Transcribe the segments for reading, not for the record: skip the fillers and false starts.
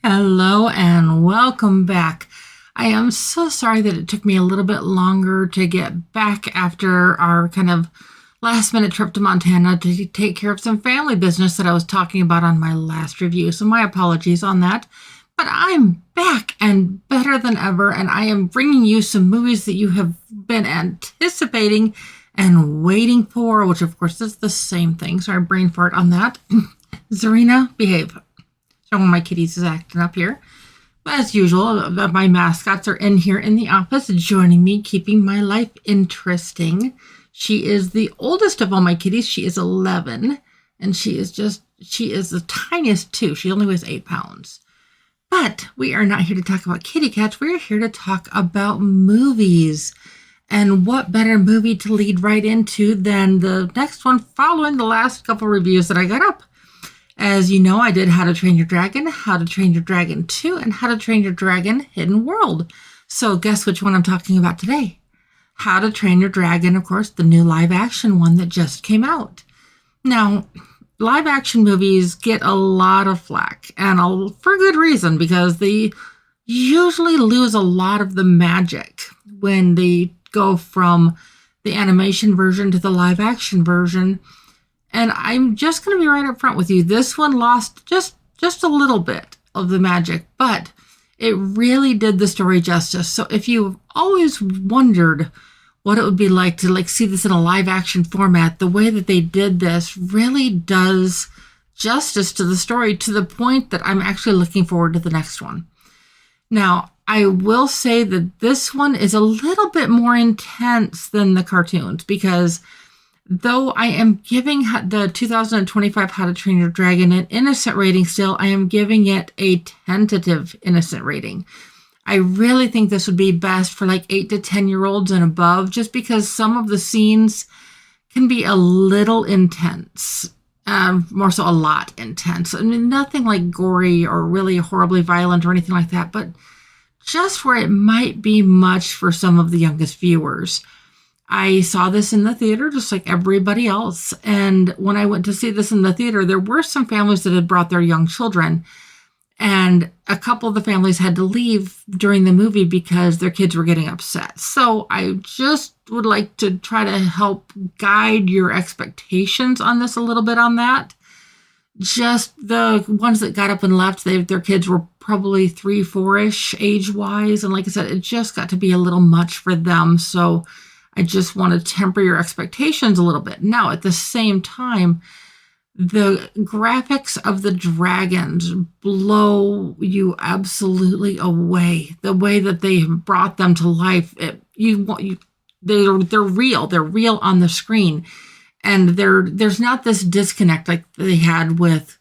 Hello and welcome back. I am so sorry that it took me a little bit longer to get back after our kind of last minute trip to Montana to take care of some family business that I was talking about on my last review. So my apologies on that. But I'm back and better than ever, and I am bringing you some movies that you have been anticipating and waiting for, which of course is the same thing. Sorry, brain fart on that. Zarina, behave. One of my kitties is acting up here. As usual, my mascots are in here in the office, joining me, keeping my life interesting. She is the oldest of all my kitties. She is 11, and she is the tiniest too. She only weighs 8 pounds. But we are not here to talk about kitty cats. We're here to talk about movies. And what better movie to lead right into than the next one following the last couple reviews that I got up. As you know, I did How to Train Your Dragon, How to Train Your Dragon 2, and How to Train Your Dragon Hidden World. So guess which one I'm talking about today? How to Train Your Dragon, of course, the new live action one that just came out. Now, live action movies get a lot of flack, and for good reason, because they usually lose a lot of the magic when they go from the animation version to the live action version. And I'm just going to be right up front with you. This one lost just a little bit of the magic, but it really did the story justice. So if you've always wondered what it would be like to see this in a live action format, the way that they did this really does justice to the story, to the point that I'm actually looking forward to the next one. Now, I will say that this one is a little bit more intense than the cartoons, because though I am giving the 2025 How to Train Your Dragon an innocent rating still, I am giving it a tentative innocent rating. I really think this would be best for 8 to 10-year-olds and above, just because some of the scenes can be a little intense, more so a lot intense. I mean, nothing like gory or really horribly violent or anything like that, but just where it might be much for some of the youngest viewers. I saw this in the theater just like everybody else. And when I went to see this in the theater, there were some families that had brought their young children. And a couple of the families had to leave during the movie because their kids were getting upset. So I just would like to try to help guide your expectations on this a little bit on that. Just the ones that got up and left, their kids were probably 3, 4-ish age-wise. And like I said, it just got to be a little much for them. So I just want to temper your expectations a little bit. Now, at the same time, the graphics of the dragons blow you absolutely away. The way that they brought them to life, they're real. They're real on the screen, and there's not this disconnect like they had with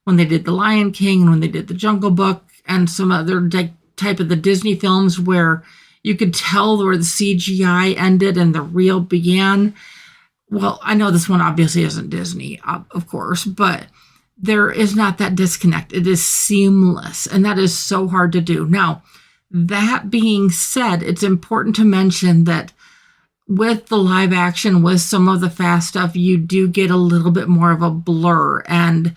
when they did The Lion King and when they did The Jungle Book and some other type of the Disney films where you could tell where the CGI ended and the real began. Well, I know this one obviously isn't Disney, of course, but there is not that disconnect. It is seamless, and that is so hard to do. Now, that being said, it's important to mention that with the live action, with some of the fast stuff, you do get a little bit more of a blur, and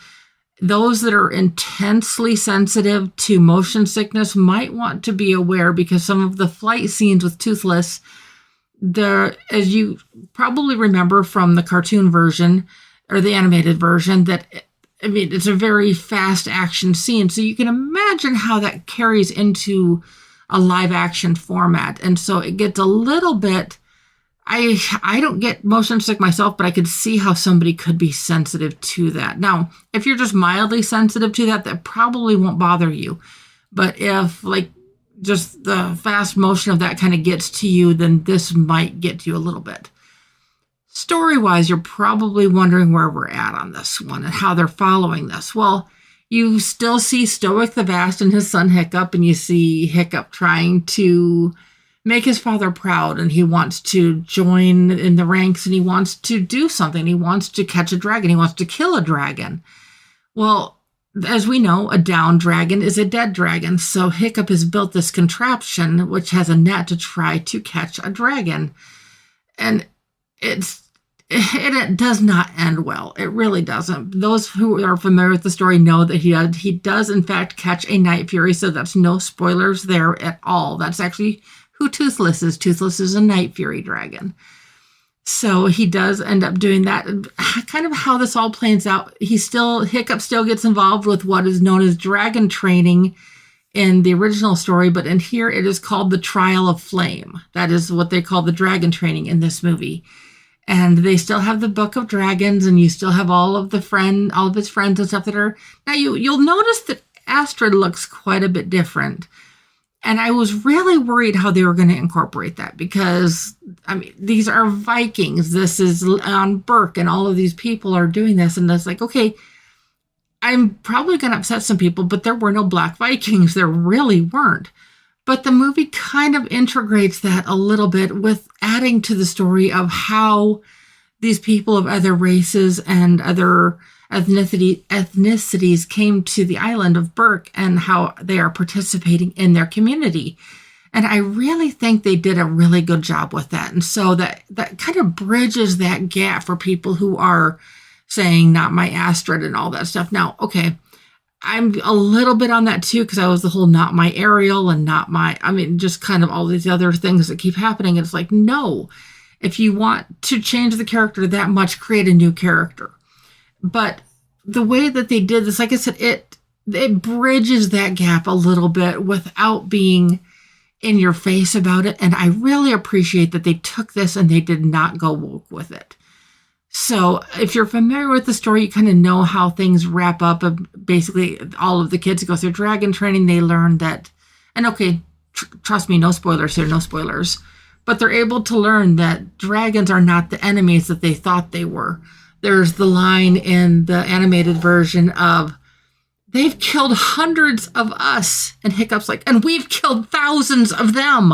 those that are intensely sensitive to motion sickness might want to be aware, because some of the flight scenes with Toothless, as you probably remember from the cartoon version or the animated version, it's a very fast action scene. So you can imagine how that carries into a live action format. And so it gets a little bit, I don't get motion sick myself, but I could see how somebody could be sensitive to that. Now, if you're just mildly sensitive to that, that probably won't bother you. But if just the fast motion of that kind of gets to you, then this might get to you a little bit. Story-wise, you're probably wondering where we're at on this one and how they're following this. Well, you still see Stoick the Vast and his son Hiccup, and you see Hiccup trying to make his father proud, and he wants to join in the ranks, and he wants to do something. He wants to catch a dragon. He wants to kill a dragon. Well, as we know, a downed dragon is a dead dragon. So Hiccup has built this contraption which has a net to try to catch a dragon. And it does not end well. It really doesn't. Those who are familiar with the story know that he does in fact catch a night fury, so that's no spoilers there at all. That's actually who Toothless is. Toothless is a night fury dragon. So he does end up doing that. Kind of how this all plays out. Hiccup still gets involved with what is known as dragon training in the original story, but in here it is called the Trial of Flame. That is what they call the dragon training in this movie. And they still have the Book of Dragons, and you still have all of his friends and stuff that are. Now you'll notice that Astrid looks quite a bit different. And I was really worried how they were going to incorporate that because, I mean, these are Vikings. This is on Berk, and all of these people are doing this. And it's like, okay, I'm probably going to upset some people, but there were no Black Vikings. There really weren't. But the movie kind of integrates that a little bit with adding to the story of how these people of other races and other ethnicities came to the island of Berk and how they are participating in their community. And I really think they did a really good job with that. And so that kind of bridges that gap for people who are saying not my Astrid and all that stuff. Now, okay, I'm a little bit on that too, because I was the whole not my Ariel and just kind of all these other things that keep happening. And it's like, no, if you want to change the character that much, create a new character. But the way that they did this, like I said, it bridges that gap a little bit without being in your face about it. And I really appreciate that they took this and they did not go woke with it. So if you're familiar with the story, you kind of know how things wrap up. Basically, all of the kids go through dragon training. They learn that, and okay, trust me, no spoilers here, no spoilers. But they're able to learn that dragons are not the enemies that they thought they were. There's the line in the animated version of, they've killed hundreds of us. And Hiccup's like, and we've killed thousands of them.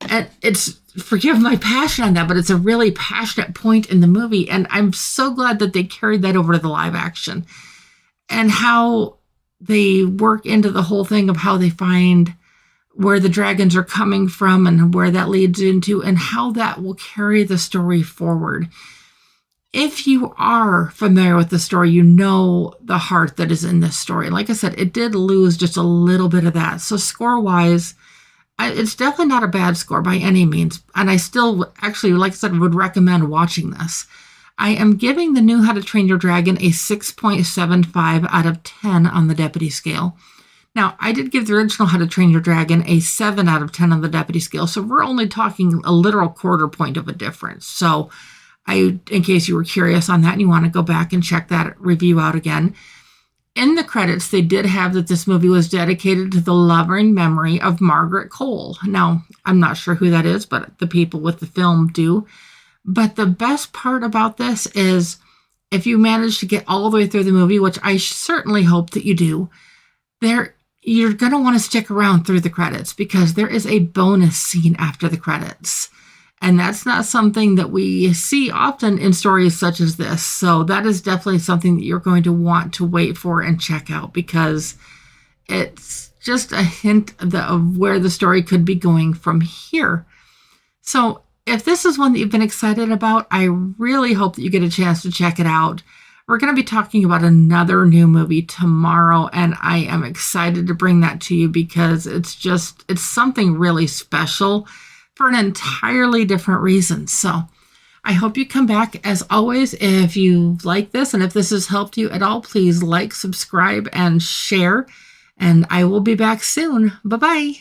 And it's, forgive my passion on that, but it's a really passionate point in the movie. And I'm so glad that they carried that over to the live action. And how they work into the whole thing of how they find where the dragons are coming from and where that leads into and how that will carry the story forward. If you are familiar with the story, you know the heart that is in this story. Like I said, it did lose just a little bit of that. So score-wise, it's definitely not a bad score by any means. And I still, actually, like I said, would recommend watching this. I am giving the new How to Train Your Dragon a 6.75 out of 10 on the Deputy scale. Now, I did give the original How to Train Your Dragon a 7 out of 10 on the Deputy scale. So we're only talking a literal quarter point of a difference. So in case you were curious on that and you want to go back and check that review out again. In the credits, they did have that this movie was dedicated to the loving memory of Margaret Coll. Now, I'm not sure who that is, but the people with the film do. But the best part about this is if you manage to get all the way through the movie, which I certainly hope that you do, you're going to want to stick around through the credits because there is a bonus scene after the credits. And that's not something that we see often in stories such as this. So that is definitely something that you're going to want to wait for and check out because it's just a hint of where the story could be going from here. So if this is one that you've been excited about, I really hope that you get a chance to check it out. We're going to be talking about another new movie tomorrow, and I am excited to bring that to you because it's something really special for an entirely different reason. So I hope you come back. As always, if you like this and if this has helped you at all, please like, subscribe, and share. And I will be back soon. Bye-bye.